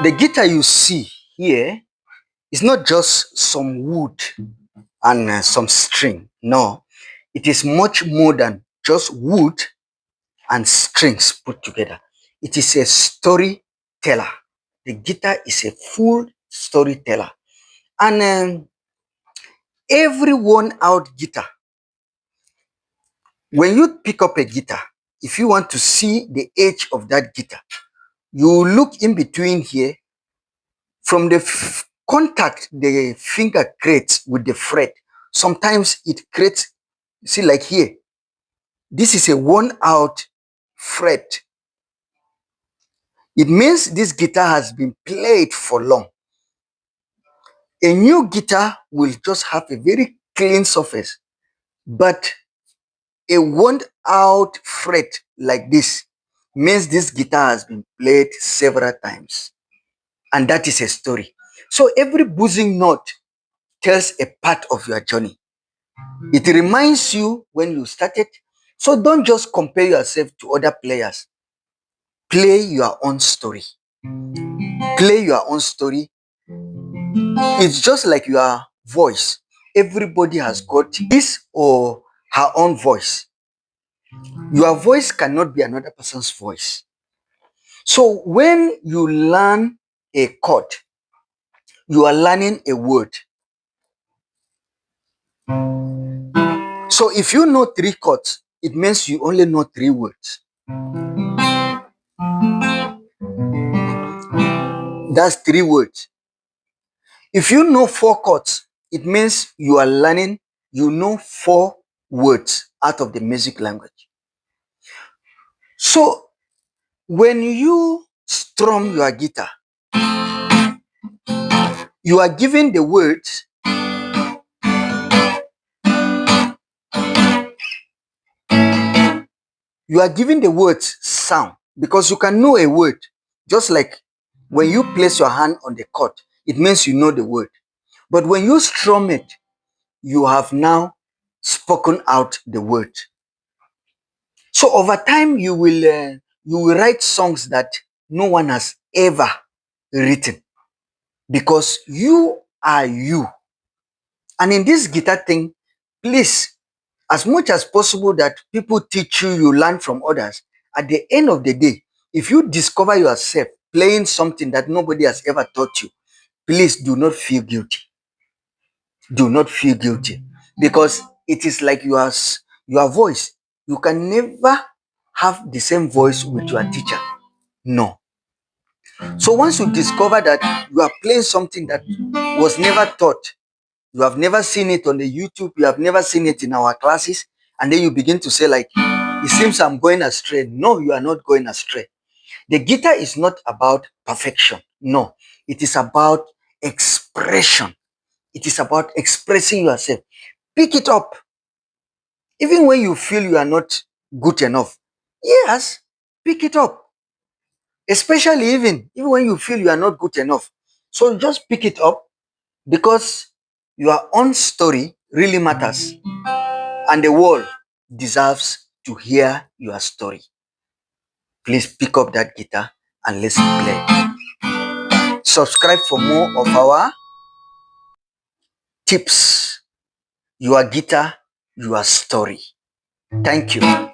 The guitar you see here is not just some wood and some string. No, it is much more than just wood and strings put together. It is a storyteller. The guitar is a full storyteller. And every worn out guitar, when you pick up a guitar, if you want to see the age of that guitar, you look in between here from the contact the finger creates with the fret. Sometimes it creates, see, like here, this is a worn out fret. It means this guitar has been played for long. A new guitar will just have a very clean surface, but a worn out fret like this means this guitar has been played several times, and that is a story. So every buzzing note tells a part of your journey. It reminds you when you started. So don't just compare yourself to other players. Play your own story. Play your own story. It's just like your voice. Everybody has got his or her own voice. Your voice cannot be another person's voice. So when you learn a chord, you are learning a word. So if you know 3 chords, it means you only know 3 words. That's 3 words. If you know 4 chords, it means you are learning, you know 4 words out of the music language. So when you strum your guitar, you are giving the words sound, because you can know a word. Just like when you place your hand on the chord, it means you know the word. But when you strum it, you have now spoken out the word. So over time, you will write songs that no one has ever written, because you are you. And in this guitar thing, please, as much as possible that people teach you, you learn from others. At the end of the day, if you discover yourself playing something that nobody has ever taught you, please do not feel guilty. Do not feel guilty, because it is like your voice. You can never have the same voice with your teacher. No. So once you discover that you are playing something that was never taught, you have never seen it on the YouTube, you have never seen it in our classes, and then you begin to say like, it seems I'm going astray. No, you are not going astray. The guitar is not about perfection. No, it is about expression. It is about expressing yourself. Pick it up. Even when you feel you are not good enough, yes, pick it up. Especially even when you feel you are not good enough. So just pick it up, because your own story really matters, and the world deserves to hear your story. Please pick up that guitar and let's play. Subscribe for more of our tips. Your guitar, your story. Thank you.